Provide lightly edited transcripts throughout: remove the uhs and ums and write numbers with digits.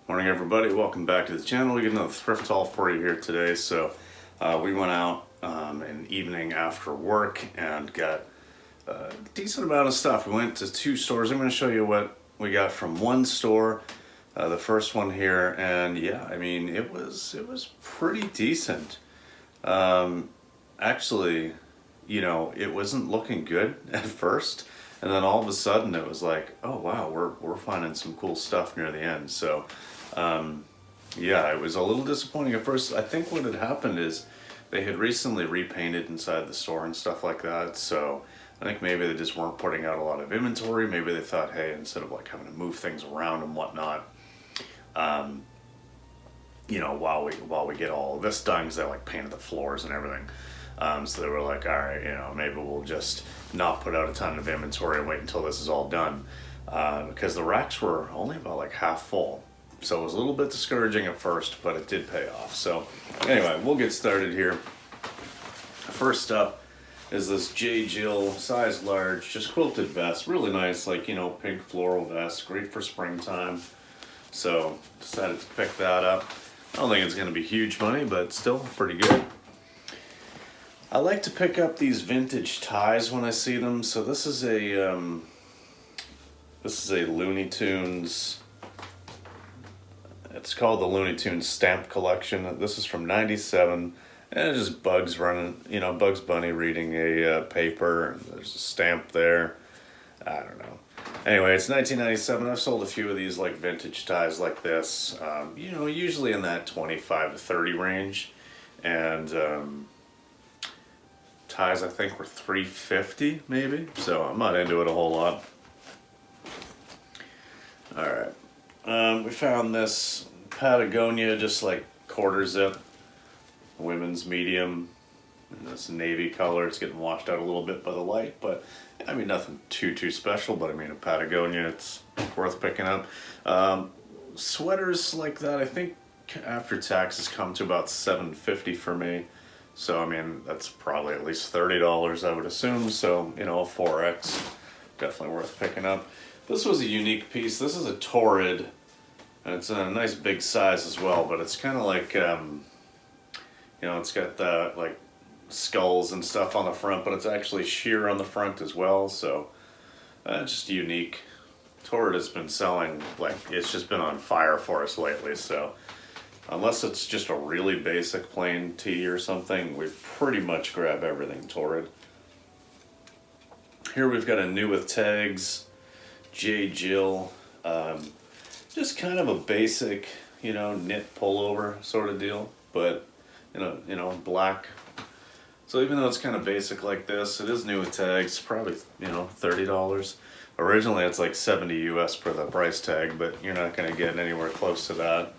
Morning everybody, welcome back to the channel. We get another thrift haul for you here today. So we went out an evening after work and got a decent amount of stuff. We went to two stores. I'm going to show you what we got from one store, the first one here, and yeah, I mean it was pretty decent. Actually, you know, it wasn't looking good at first, and then all of a sudden it was like, oh wow, we're finding some cool stuff near the end. So yeah, it was a little disappointing at first. I think what had happened is they had recently repainted inside the store and stuff like that, so I think maybe they just weren't putting out a lot of inventory. Maybe they thought, hey, instead of like having to move things around and whatnot, you know, while we get all of this done, because they like painted the floors and everything. So they were like, all right, you know, maybe we'll just not put out a ton of inventory and wait until this is all done, because the racks were only about like half full. So it was a little bit discouraging at first, but it did pay off. So anyway, we'll get started here. First up is this J Jill size large, just quilted vest. Really nice, like, you know, pink floral vest, great for springtime. So decided to pick that up. I don't think it's going to be huge money, but still pretty good. I like to pick up these vintage ties when I see them. So this is a Looney Tunes. It's called the Looney Tunes Stamp Collection. This is from '97, and it's just Bugs running, you know, Bugs Bunny reading a paper, and there's a stamp there. I don't know. Anyway, it's 1997. I've sold a few of these like vintage ties like this, you know, usually in that 25 to 30 range, and ties I think were $3.50 maybe, so I'm not into it a whole lot. Alright. We found this Patagonia, just like quarter zip, women's medium, in this navy color. It's getting washed out a little bit by the light, but I mean nothing too special, but I mean a Patagonia, it's worth picking up. Sweaters like that, I think after taxes come to about $7.50 for me. So I mean that's probably at least $30 I would assume, so you know, a 4X, definitely worth picking up. This was a unique piece. This is a Torrid, and it's a nice big size as well, but it's kind of like, you know, it's got the like skulls and stuff on the front, but it's actually sheer on the front as well, so just unique. Torrid has been selling, like, it's just been on fire for us lately, so unless it's just a really basic plain tee or something, we pretty much grab everything Torrid. Here we've got a new with tags, J Jill, just kind of a basic, you know, knit pullover sort of deal, but you know, black. So even though it's kind of basic like this, it is new with tags, probably, you know, $30. Originally it's like 70 US per the price tag, but you're not going to get anywhere close to that.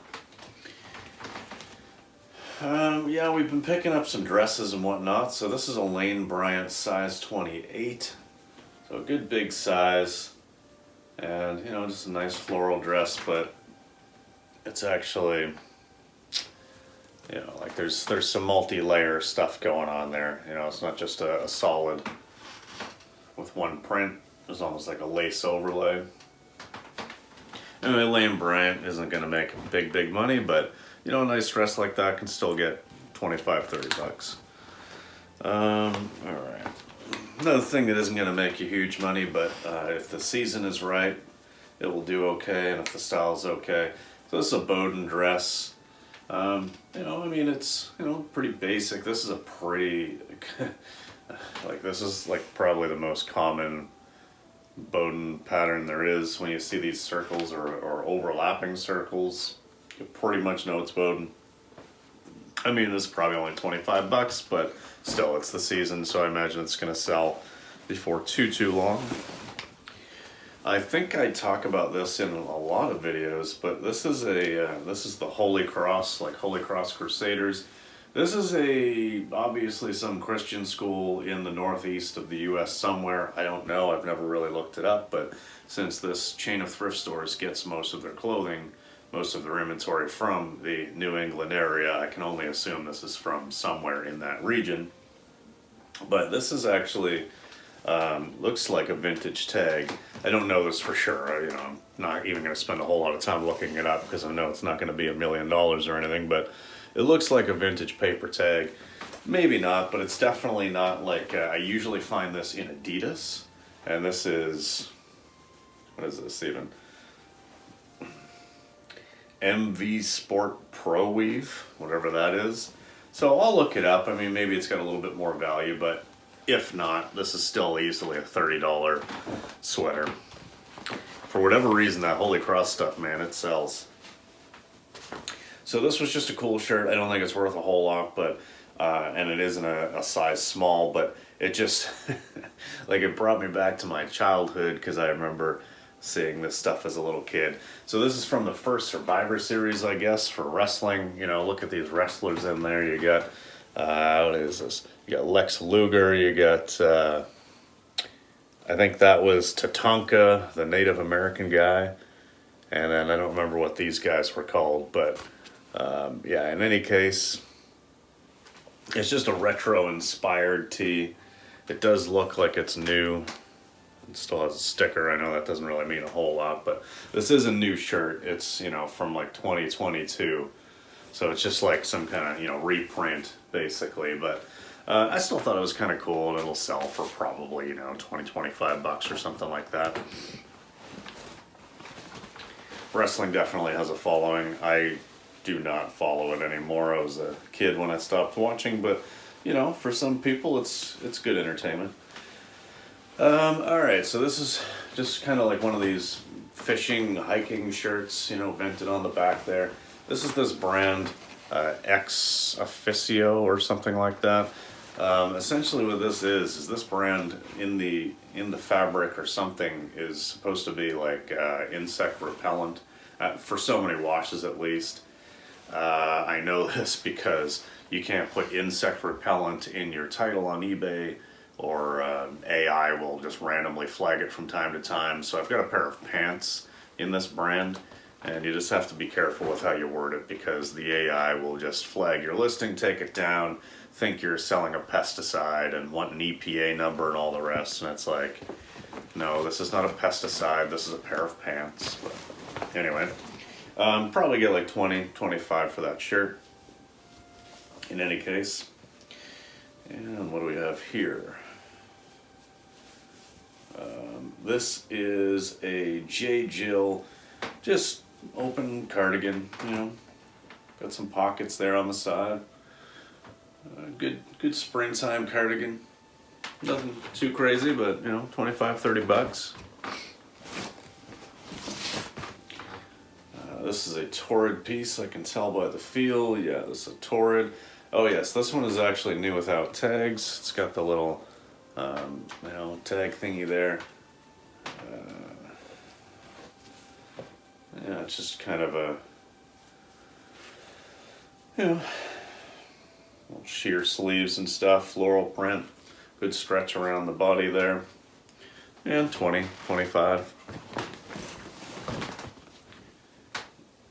Yeah, we've been picking up some dresses and whatnot. So this is a Lane Bryant size 28, so a good big size. And, you know, just a nice floral dress, but it's actually, you know, like there's some multi-layer stuff going on there. You know, it's not just a solid with one print. There's almost like a lace overlay. Anyway, Lane Bryant isn't going to make big money, but, you know, a nice dress like that can still get 25, 30 bucks. All right. Another thing that isn't going to make you huge money, but if the season is right, it will do okay, and if the style is okay. So this is a Bowden Dress. You know, I mean, it's, you know, pretty basic. This is a pretty, like, this is like probably the most common Bowden pattern there is. When you see these circles or overlapping circles, you pretty much know it's Bowden. I mean, this is probably only 25 bucks, but still, it's the season, so I imagine it's going to sell before too long. I think I talk about this in a lot of videos, but this is this is the Holy Cross, like Holy Cross Crusaders. This is obviously some Christian school in the northeast of the U.S. somewhere. I don't know. I've never really looked it up, but since this chain of thrift stores gets most of their clothing, most of their inventory from the New England area, I can only assume this is from somewhere in that region. But this is actually Looks like a vintage tag. I don't know this for sure. You know, I'm not even going to spend a whole lot of time looking it up because I know it's not going to be $1 million or anything, but it looks like a vintage paper tag. Maybe not, but it's definitely not like, I usually find this in Adidas, and this is, what is this even? MV Sport Pro Weave, whatever that is. So I'll look it up. I mean, maybe it's got a little bit more value, but if not, this is still easily a $30 sweater. For whatever reason, that Holy Cross stuff, man, it sells. So this was just a cool shirt. I don't think it's worth a whole lot, but and it isn't a size small, but it just like it brought me back to my childhood because I remember seeing this stuff as a little kid. So this is from the first Survivor Series, I guess, for wrestling. You know, look at these wrestlers in there. You got what is this? You got Lex Luger. You got I think that was Tatanka, the Native American guy, and then I don't remember what these guys were called, but yeah. In any case, it's just a retro-inspired tee. It does look like it's new. It still has a sticker. I know that doesn't really mean a whole lot, but this is a new shirt. It's, you know, from like 2022. So it's just like some kind of, you know, reprint basically, but I still thought it was kind of cool, and it'll sell for probably, you know, 20-25 bucks or something like that. Wrestling definitely has a following. I do not follow it anymore. I was a kid when I stopped watching, but you know, for some people it's good entertainment. Alright, so this is just kind of like one of these fishing, hiking shirts, you know, vented on the back there. This is this brand, Ex Officio or something like that. Essentially what this is this brand in the fabric or something is supposed to be like insect repellent, for so many washes at least. I know this because you can't put insect repellent in your title on eBay, or AI will just randomly flag it from time to time. So I've got a pair of pants in this brand, and you just have to be careful with how you word it because the AI will just flag your listing, take it down, think you're selling a pesticide, and want an EPA number and all the rest. And it's like, no, this is not a pesticide, this is a pair of pants. But anyway, probably get like 20-25 for that shirt in any case. And what do we have here? This is a J Jill, just open cardigan, you know, got some pockets there on the side. Good springtime cardigan. Nothing too crazy, but you know, 25-30 bucks. This is a Torrid piece, I can tell by the feel. Yeah, this is a Torrid. Oh yes, this one is actually new without tags. It's got the little, you know, tag thingy there. Yeah, it's just kind of a, you know, little sheer sleeves and stuff, floral print, good stretch around the body there, and 20-25.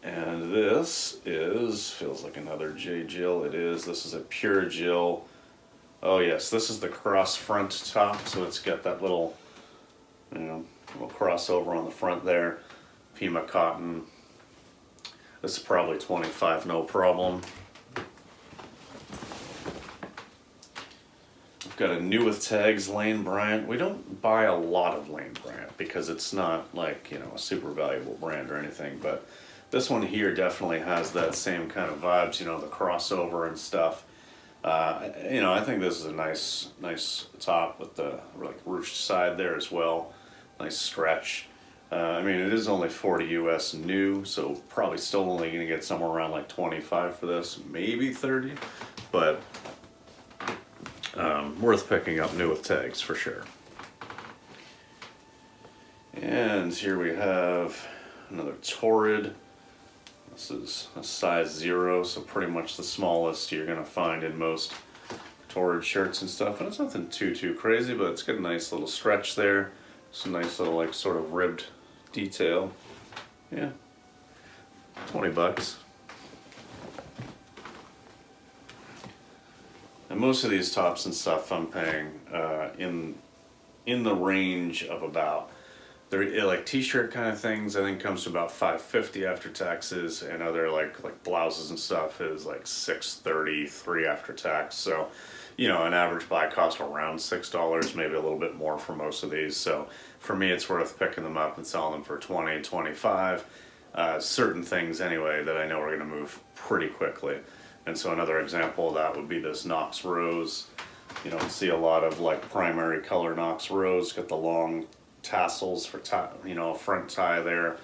And this feels like another J Jill. It is. This is a pure Jill. Oh yes, this is the cross front top, so it's got that little, you know, little crossover on the front there. Pima cotton. This is probably 25, no problem. I've got a new with tags, Lane Bryant. We don't buy a lot of Lane Bryant because it's not like, you know, a super valuable brand or anything, but this one here definitely has that same kind of vibes, you know, the crossover and stuff. You know, I think this is a nice top with the like ruched side there as well. Nice stretch. I mean, it is only 40 US new, so probably still only going to get somewhere around like 25 for this, maybe 30, but worth picking up new with tags for sure. And here we have another Torrid. This is a size 0, so pretty much the smallest you're going to find in most Torrid shirts and stuff. And it's nothing too crazy, but it's got a nice little stretch there. Some nice little like sort of ribbed detail. Yeah, 20 bucks. And most of these tops and stuff I'm paying in in the range of about, they're like t-shirt kind of things, I think comes to about $5.50 after taxes, and other like blouses and stuff is like $6.33 after tax. So, you know, an average buy cost around $6, maybe a little bit more for most of these. So for me, it's worth picking them up and selling them for 20, 25. Certain things anyway that I know are going to move pretty quickly. And so another example of that would be this Knox Rose. You know, see a lot of like primary color Knox Rose, got the long tassels for tie, you know, front tie there,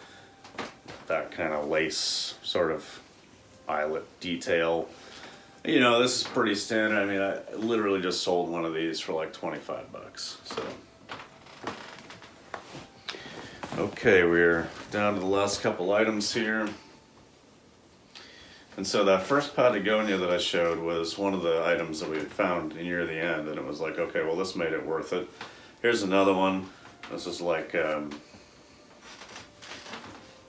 that kind of lace sort of eyelet detail. You know, this is pretty standard. I mean, I literally just sold one of these for like 25 bucks. So, okay, we're down to the last couple items here. And so that first Patagonia that I showed was one of the items that we had found near the end, and it was like, okay, well, this made it worth it. Here's another one. This is like, you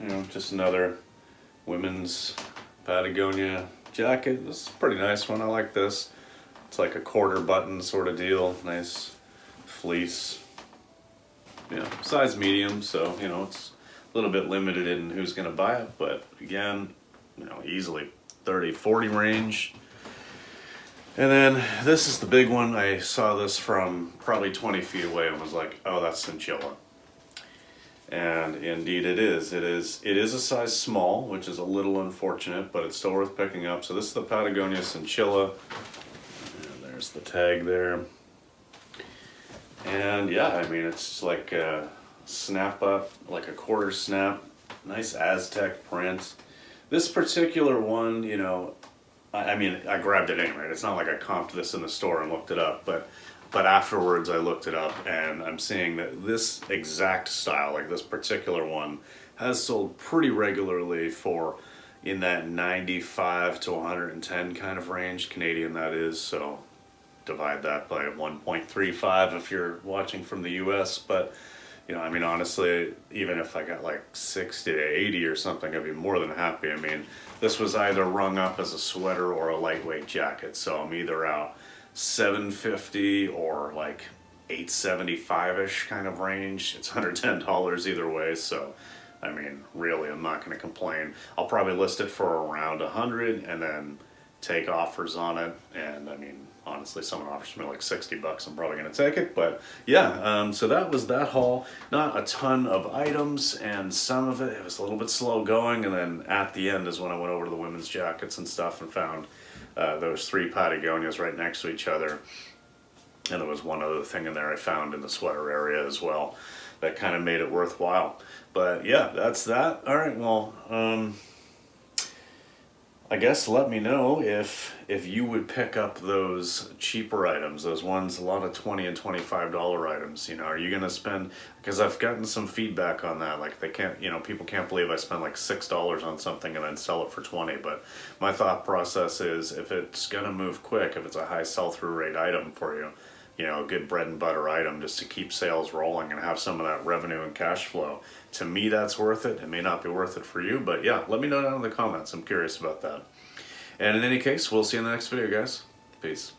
know, just another women's Patagonia jacket. This is a pretty nice one. I like this. It's like a quarter button sort of deal. Nice fleece. Yeah, size medium, so, you know, it's a little bit limited in who's going to buy it, but again, you know, easily 30, 40 range. And then this is the big one. I saw this from probably 20 feet away and was like, oh, that's Cilla. And indeed it is. It is a size small, which is a little unfortunate, but it's still worth picking up. So this is the Patagonia Cilla. And there's the tag there. And yeah, I mean, it's like a snap up, like a quarter snap. Nice Aztec print. This particular one, you know, I mean, I grabbed it anyway. It's not like I comped this in the store and looked it up, but afterwards I looked it up and I'm seeing that this exact style, like this particular one, has sold pretty regularly for in that 95 to 110 kind of range, Canadian that is, so divide that by 1.35 if you're watching from the US, but you know, I mean, honestly, even if I got like 60 to 80 or something, I'd be more than happy. I mean, this was either rung up as a sweater or a lightweight jacket, so I'm either out $7.50 or like $8.75-ish kind of range. It's $110 either way, so I mean, really, I'm not going to complain. I'll probably list it for around $100 and then take offers on it, and I mean, honestly, someone offers me like 60 bucks, I'm probably going to take it. But yeah, so that was that haul. Not a ton of items, and some of it was a little bit slow going, and then at the end is when I went over to the women's jackets and stuff and found those 3 Patagonias right next to each other. And there was one other thing in there I found in the sweater area as well that kind of made it worthwhile. But yeah, that's that. All right, well, I guess let me know if you would pick up those cheaper items, those ones, a lot of $20 and $25 items. You know, are you gonna spend? Because I've gotten some feedback on that. Like, they can't, you know, people can't believe I spend like $6 on something and then sell it for 20. But my thought process is, if it's gonna move quick, if it's a high sell-through rate item for you, you know, a good bread and butter item just to keep sales rolling and have some of that revenue and cash flow. To me, that's worth it. It may not be worth it for you, but yeah, let me know down in the comments. I'm curious about that. And in any case, we'll see you in the next video, guys. Peace.